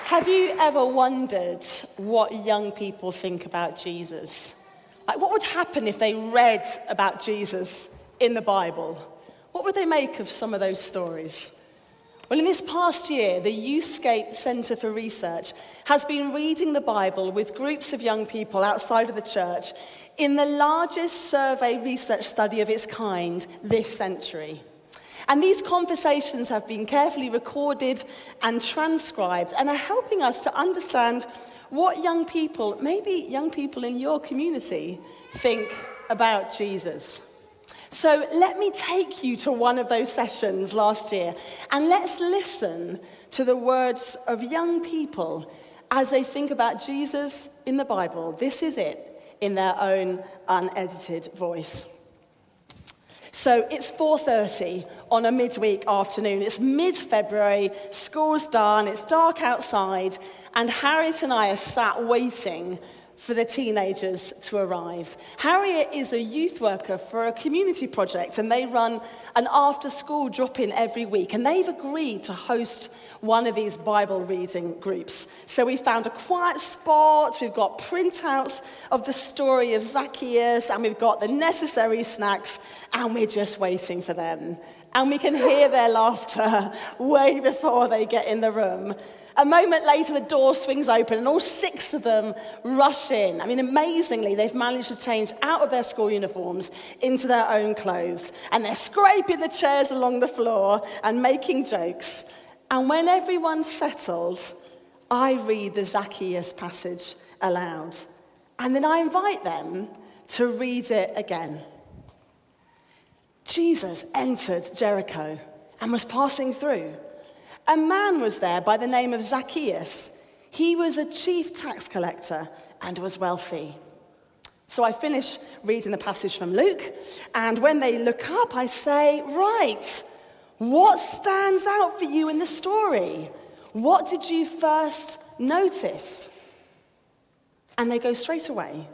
Have you ever wondered what young people think about Jesus? Like, what would happen if they read about Jesus in the Bible? What would they make of some of those stories? Well, in this past year, the YouthScape Centre for Research has been reading the Bible with groups of young people outside of the church in the largest survey research study of its kind this century. And these conversations have been carefully recorded and transcribed and are helping us to understand what young people, maybe young people in your community, think about Jesus. So let me take you to one of those sessions last year, and let's listen to the words of young people as they think about Jesus in the Bible. This is it, in their own unedited voice. So it's 4:30 on a midweek afternoon. It's mid-February, school's done, it's dark outside, and Harriet and I are sat waiting for the teenagers to arrive. Harriet is a youth worker for a community project, and they run an after-school drop-in every week, and they've agreed to host one of these Bible reading groups. So we found a quiet spot, we've got printouts of the story of Zacchaeus, and we've got the necessary snacks, and we're just waiting for them. And we can hear their laughter way before they get in the room. A moment later, the door swings open and all 6 of them rush in. I mean, amazingly, they've managed to change out of their school uniforms into their own clothes. And they're scraping the chairs along the floor and making jokes. And when everyone's settled, I read the Zacchaeus passage aloud. And then I invite them to read it again. Jesus entered Jericho and was passing through. A man was there by the name of Zacchaeus. He was a chief tax collector and was wealthy. So I finish reading the passage from Luke, and when they look up, I say, right, what stands out for you in the story? What did you first notice? And they go straight away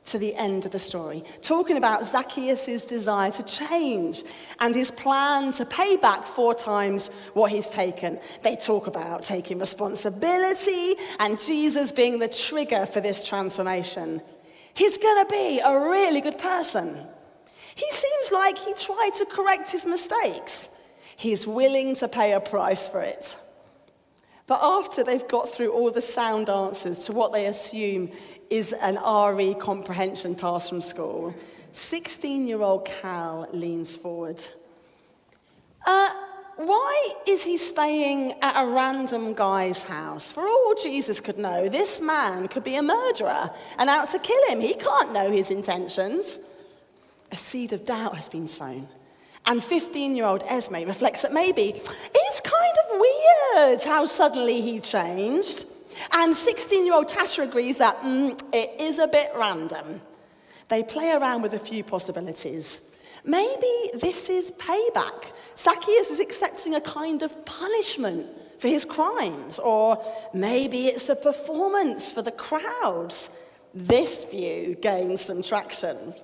to the end of the story, talking about Zacchaeus' desire to change and his plan to pay back 4 times what he's taken. They talk about taking responsibility and Jesus being the trigger for this transformation. He's going to be a really good person. He seems like he tried to correct his mistakes. He's willing to pay a price for it. But after they've got through all the sound answers to what they assume is an RE comprehension task from school, 16-year-old Cal leans forward. Why is he staying at a random guy's house? For all Jesus could know, this man could be a murderer and out to kill him. He can't know his intentions. A seed of doubt has been sown. And 15-year-old Esme reflects that maybe it's kind of weird how suddenly he changed. And 16-year-old Tasha agrees that it is a bit random. They play around with a few possibilities. Maybe this is payback. Zacchaeus is accepting a kind of punishment for his crimes. Or maybe it's a performance for the crowds. This view gains some traction.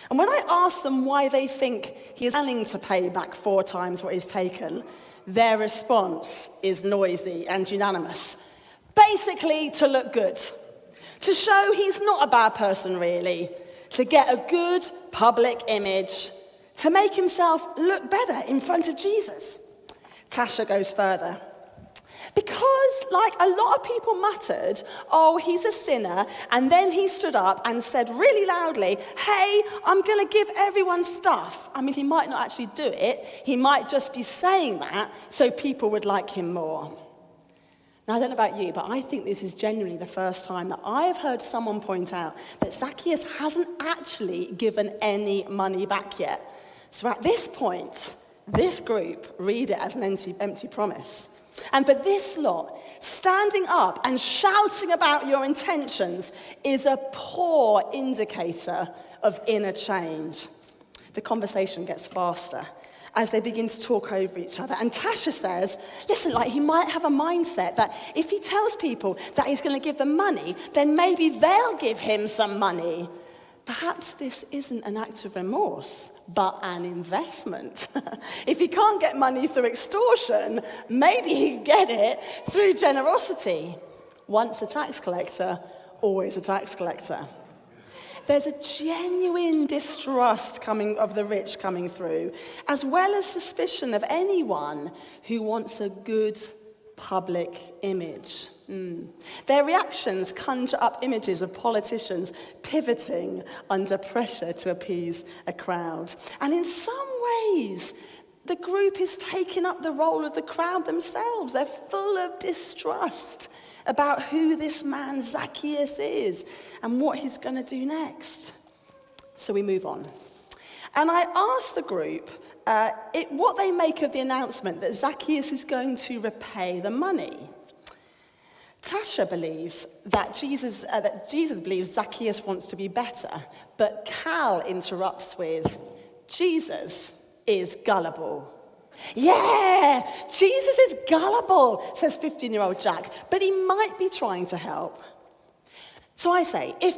And when I ask them why they think he is planning to pay back 4 times what he's taken, their response is noisy and unanimous. Basically, to look good. To show he's not a bad person, really. To get a good public image. To make himself look better in front of Jesus. Tasha goes further. Because, like, a lot of people muttered, oh, he's a sinner, and then he stood up and said really loudly, hey, I'm going to give everyone stuff. I mean, he might not actually do it. He might just be saying that so people would like him more. Now, I don't know about you, but I think this is genuinely the first time that I have heard someone point out that Zacchaeus hasn't actually given any money back yet. So at this point, this group read it as an empty promise. And for this lot, standing up and shouting about your intentions is a poor indicator of inner change. The conversation gets faster as they begin to talk over each other. And Tasha says, listen, like, he might have a mindset that if he tells people that he's going to give them money, then maybe they'll give him some money. Perhaps this isn't an act of remorse, but an investment. If he can't get money through extortion, maybe he can get it through generosity. Once a tax collector, always a tax collector. There's a genuine distrust of the rich coming through, as well as suspicion of anyone who wants a good public image. Their reactions conjure up images of politicians pivoting under pressure to appease a crowd. And in some ways, the group is taking up the role of the crowd themselves. They're full of distrust about who this man Zacchaeus is and what he's going to do next. So we move on. And I asked the group what they make of the announcement that Zacchaeus is going to repay the money. Tasha believes that Jesus believes Zacchaeus wants to be better, but Cal interrupts with, Jesus is gullible. Yeah, Jesus is gullible, says 15-year-old Jack, but he might be trying to help. So I say, if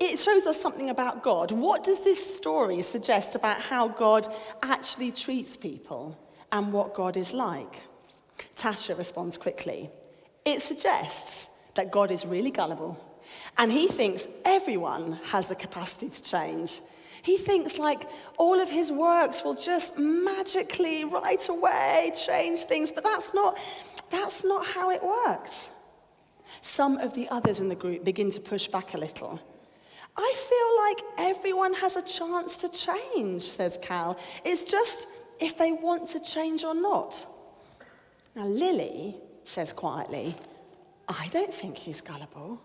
it shows us something about God, what does this story suggest about how God actually treats people and what God is like? Tasha responds quickly. It suggests that God is really gullible, and he thinks everyone has the capacity to change. He thinks like all of his works will just magically right away change things, but that's not how it works. Some of the others in the group begin to push back a little. I feel like everyone has a chance to change, says Cal. It's just if they want to change or not. Now Lily says quietly, I don't think he's gullible.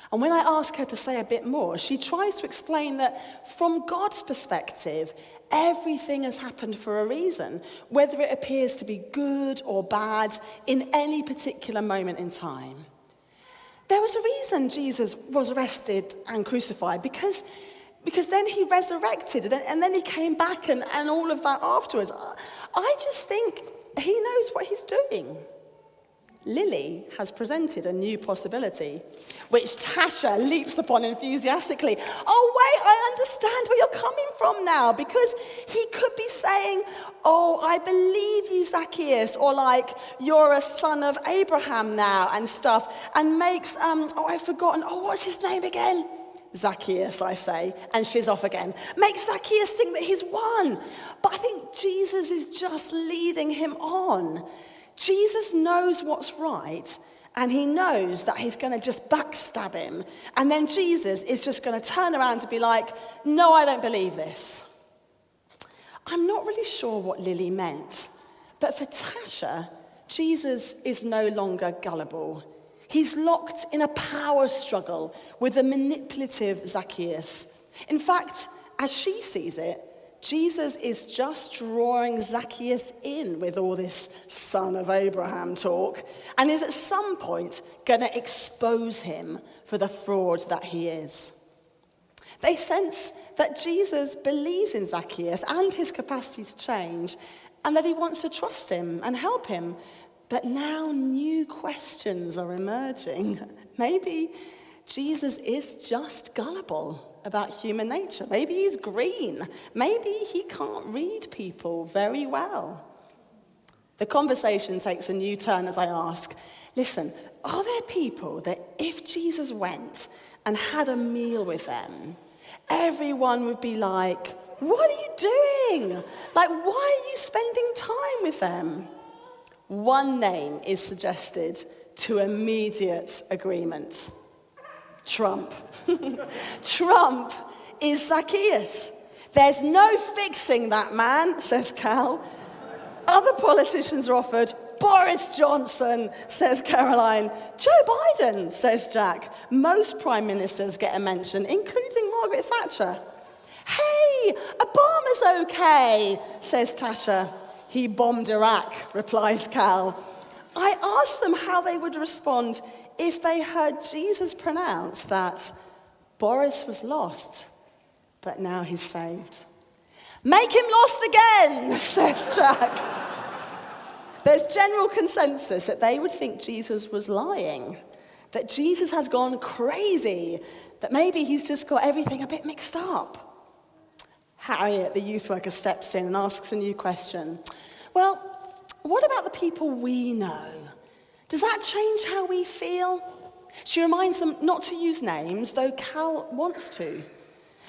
And when I ask her to say a bit more, she tries to explain that from God's perspective, everything has happened for a reason, whether it appears to be good or bad in any particular moment in time. There was a reason Jesus was arrested and crucified, because then he resurrected, and then he came back and all of that afterwards. I just think he knows what he's doing. Lily has presented a new possibility, which Tasha leaps upon enthusiastically. Oh, wait, I understand where you're coming from now, because he could be saying, oh, I believe you, Zacchaeus, or like, you're a son of Abraham now and stuff, and makes, I've forgotten, what's his name again? Zacchaeus, I say, and she's off again. Makes Zacchaeus think that he's won. But I think Jesus is just leading him on. Jesus knows what's right, and he knows that he's going to just backstab him. And then Jesus is just going to turn around to be like, no, I don't believe this. I'm not really sure what Lily meant, but for Tasha, Jesus is no longer gullible. He's locked in a power struggle with a manipulative Zacchaeus. In fact, as she sees it, Jesus is just drawing Zacchaeus in with all this son of Abraham talk, and is at some point going to expose him for the fraud that he is. They sense that Jesus believes in Zacchaeus and his capacity to change, and that he wants to trust him and help him. But now new questions are emerging. Maybe Jesus is just gullible about human nature. Maybe he's green. Maybe he can't read people very well. The conversation takes a new turn as I ask, listen, are there people that if Jesus went and had a meal with them, everyone would be like, what are you doing? Like, why are you spending time with them? One name is suggested to immediate agreement. Trump. Trump is Zacchaeus. There's no fixing that man, says Cal. Other politicians are offered. Boris Johnson, says Caroline. Joe Biden, says Jack. Most prime ministers get a mention, including Margaret Thatcher. Hey, Obama's okay, says Tasha. He bombed Iraq, replies Cal. I asked them how they would respond if they heard Jesus pronounce that Boris was lost, but now he's saved. Make him lost again, says Jack. There's general consensus that they would think Jesus was lying, that Jesus has gone crazy, that maybe he's just got everything a bit mixed up. Harriet, the youth worker, steps in and asks a new question. Well, what about the people we know? Does that change how we feel? She reminds them not to use names, though Cal wants to.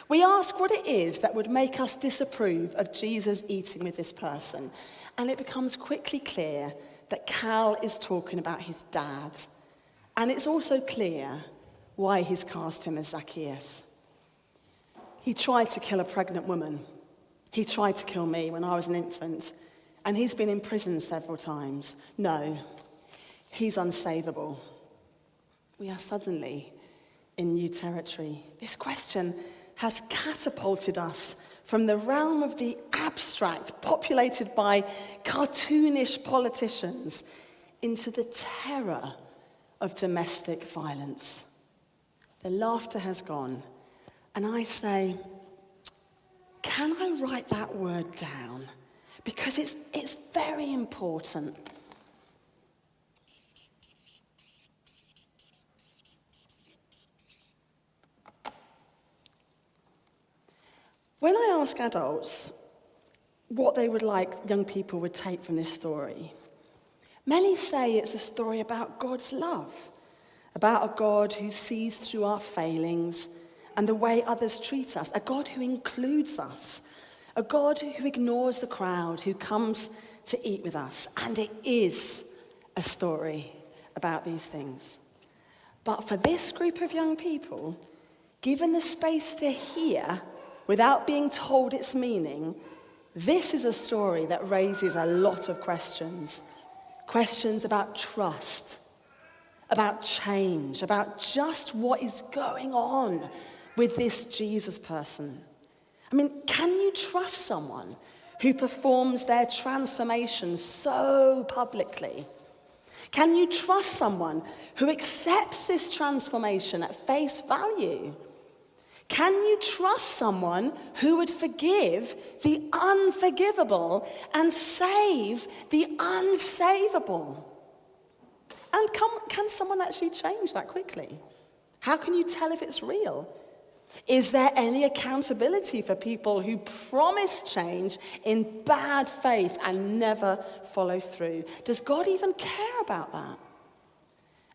We ask what it is that would make us disapprove of Jesus eating with this person, and it becomes quickly clear that Cal is talking about his dad. And it's also clear why he's cast him as Zacchaeus. He tried to kill a pregnant woman. He tried to kill me when I was an infant, and he's been in prison several times. No, he's unsavable. We are suddenly in new territory. This question has catapulted us from the realm of the abstract, populated by cartoonish politicians, into the terror of domestic violence. The laughter has gone, and I say, can I write that word down? Because it's very important. When I ask adults what they would like young people would take from this story, many say it's a story about God's love, about a God who sees through our failings and the way others treat us, a God who includes us, a God who ignores the crowd, who comes to eat with us. And it is a story about these things. But for this group of young people, given the space to hear without being told its meaning, this is a story that raises a lot of questions. Questions about trust, about change, about just what is going on with this Jesus person. I mean, can you trust someone who performs their transformation so publicly? Can you trust someone who accepts this transformation at face value? Can you trust someone who would forgive the unforgivable and save the unsavable? And can someone actually change that quickly? How can you tell if it's real? Is there any accountability for people who promise change in bad faith and never follow through? Does God even care about that?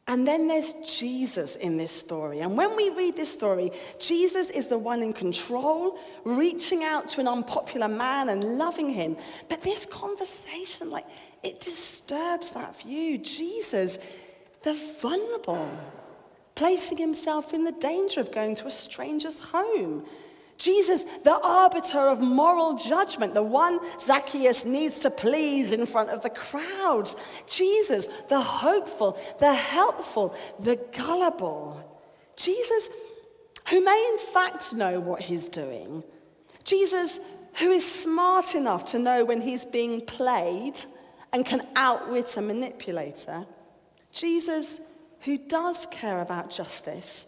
And then there's Jesus in this story. And when we read this story, Jesus is the one in control, reaching out to an unpopular man and loving him. But this conversation, it disturbs that view. Jesus, the vulnerable, placing himself in the danger of going to a stranger's home. Jesus, the arbiter of moral judgment, the one Zacchaeus needs to please in front of the crowds. Jesus, the hopeful, the helpful, the gullible. Jesus, who may in fact know what he's doing. Jesus, who is smart enough to know when he's being played and can outwit a manipulator. Jesus, who does care about justice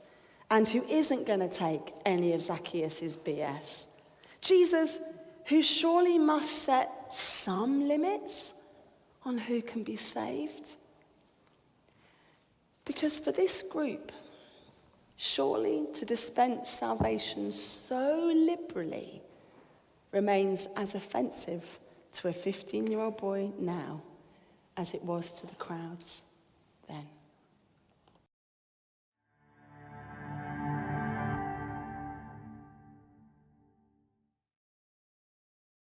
and who isn't going to take any of Zacchaeus' BS. Jesus, who surely must set some limits on who can be saved. Because for this group, surely to dispense salvation so liberally remains as offensive to a 15-year-old boy now as it was to the crowds then.